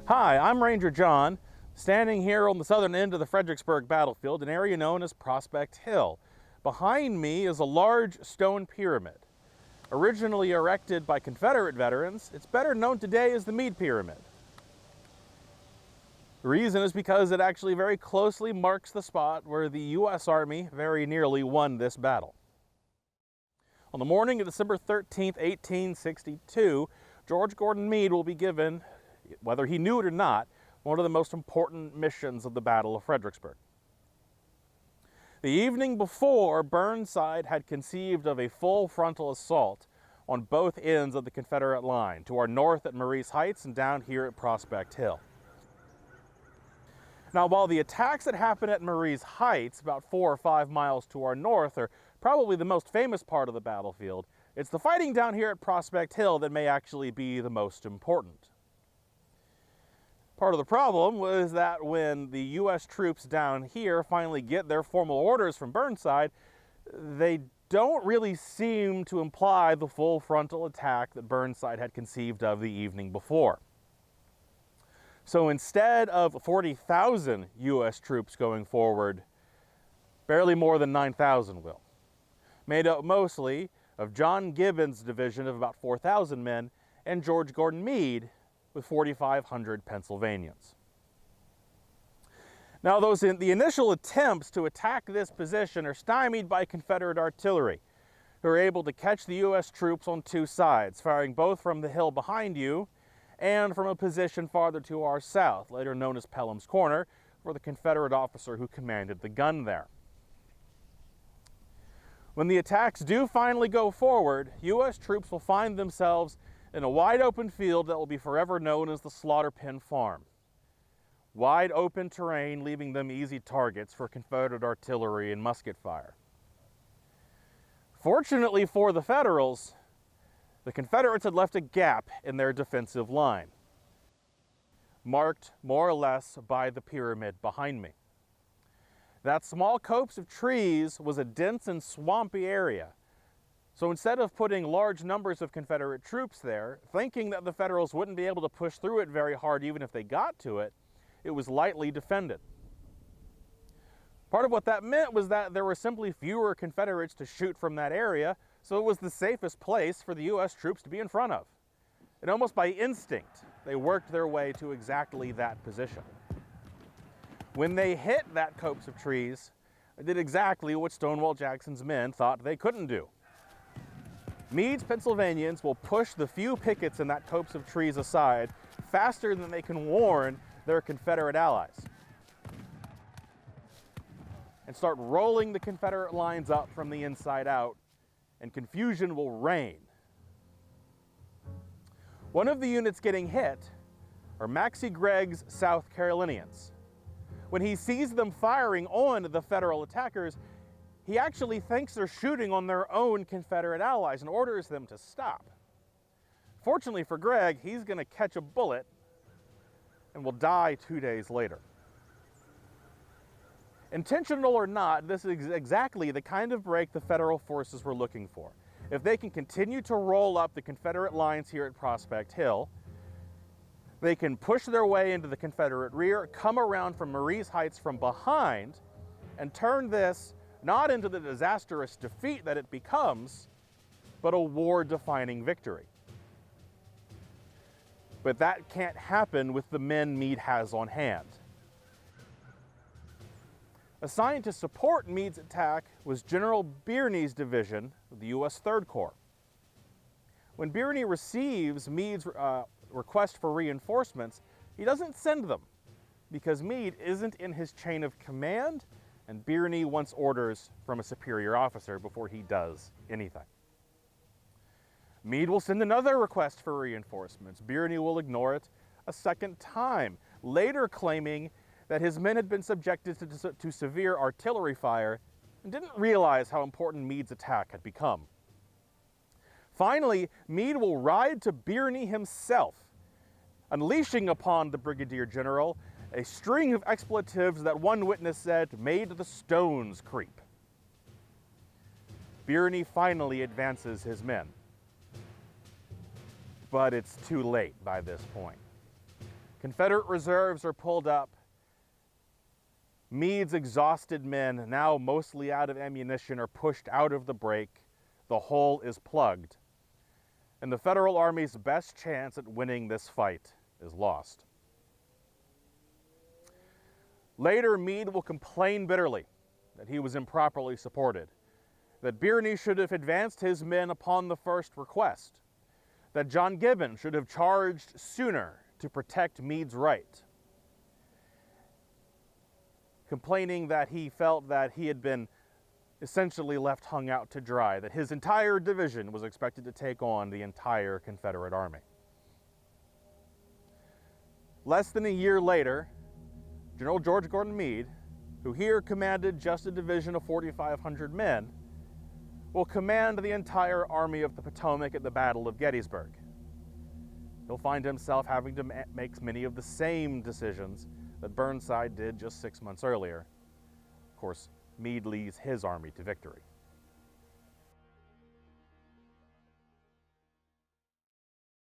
Hi, I'm Ranger John, standing here on the southern end of the Fredericksburg battlefield, an area known as Prospect Hill. Behind me is a large stone pyramid. Originally erected by Confederate veterans, it's better known today as the Meade Pyramid. The reason is because it actually very closely marks the spot where the U.S. Army very nearly won this battle. On the morning of December 13, 1862, George Gordon Meade will be given, whether he knew it or not, one of the most important missions of the Battle of Fredericksburg. The evening before, Burnside had conceived of a full frontal assault on both ends of the Confederate line, to our north at Marye's Heights and down here at Prospect Hill. Now, while the attacks that happened at Marye's Heights, about 4 or 5 miles to our north, are probably the most famous part of the battlefield, it's the fighting down here at Prospect Hill that may actually be the most important. Part of the problem was that when the U.S. troops down here finally get their formal orders from Burnside, they don't really seem to imply the full frontal attack that Burnside had conceived of the evening before. So instead of 40,000 U.S. troops going forward, barely more than 9,000 will, made up mostly of John Gibbon's division of about 4,000 men and George Gordon Meade with 4,500 Pennsylvanians. Now, the initial attempts to attack this position are stymied by Confederate artillery, who are able to catch the U.S. troops on two sides, firing both from the hill behind you and from a position farther to our south, later known as Pelham's Corner, for the Confederate officer who commanded the gun there. When the attacks do finally go forward, U.S. troops will find themselves in a wide open field that will be forever known as the Slaughter Pen Farm. Wide open terrain, leaving them easy targets for Confederate artillery and musket fire. Fortunately for the Federals, the Confederates had left a gap in their defensive line, marked more or less by the pyramid behind me. That small copse of trees was a dense and swampy area. So instead of putting large numbers of Confederate troops there, thinking that the Federals wouldn't be able to push through it very hard even if they got to it, it was lightly defended. Part of what that meant was that there were simply fewer Confederates to shoot from that area, so it was the safest place for the U.S. troops to be in front of. And almost by instinct, they worked their way to exactly that position. When they hit that copse of trees, they did exactly what Stonewall Jackson's men thought they couldn't do. Meade's Pennsylvanians will push the few pickets in that copse of trees aside faster than they can warn their Confederate allies, and start rolling the Confederate lines up from the inside out, and confusion will reign. One of the units getting hit are Maxcy Gregg's South Carolinians. When he sees them firing on the Federal attackers, he actually thinks they're shooting on their own Confederate allies and orders them to stop. Fortunately for Gregg, he's going to catch a bullet and will die 2 days later. Intentional or not, this is exactly the kind of break the Federal forces were looking for. If they can continue to roll up the Confederate lines here at Prospect Hill, they can push their way into the Confederate rear, come around from Marye's Heights from behind, and turn this not into the disastrous defeat that it becomes, but a war-defining victory. But that can't happen with the men Meade has on hand. Assigned to support Meade's attack was General Birney's division of the U.S. Third Corps. When Birney receives Meade's request for reinforcements, he doesn't send them, because Meade isn't in his chain of command, and Birney wants orders from a superior officer before he does anything. Meade will send another request for reinforcements. Birney will ignore it a second time, later claiming that his men had been subjected to severe artillery fire and didn't realize how important Meade's attack had become. Finally, Meade will ride to Birney himself, unleashing upon the brigadier general a string of expletives that one witness said made the stones creep. Birney finally advances his men. But it's too late by this point. Confederate reserves are pulled up. Meade's exhausted men, now mostly out of ammunition, are pushed out of the break. The hole is plugged. And the Federal Army's best chance at winning this fight is lost. Later, Meade will complain bitterly that he was improperly supported, that Birney should have advanced his men upon the first request, that John Gibbon should have charged sooner to protect Meade's right, complaining that he felt that he had been essentially left hung out to dry, that his entire division was expected to take on the entire Confederate Army. Less than a year later, General George Gordon Meade, who here commanded just a division of 4,500 men, will command the entire Army of the Potomac at the Battle of Gettysburg. He'll find himself having to make many of the same decisions that Burnside did just 6 months earlier. Of course, Meade leads his army to victory.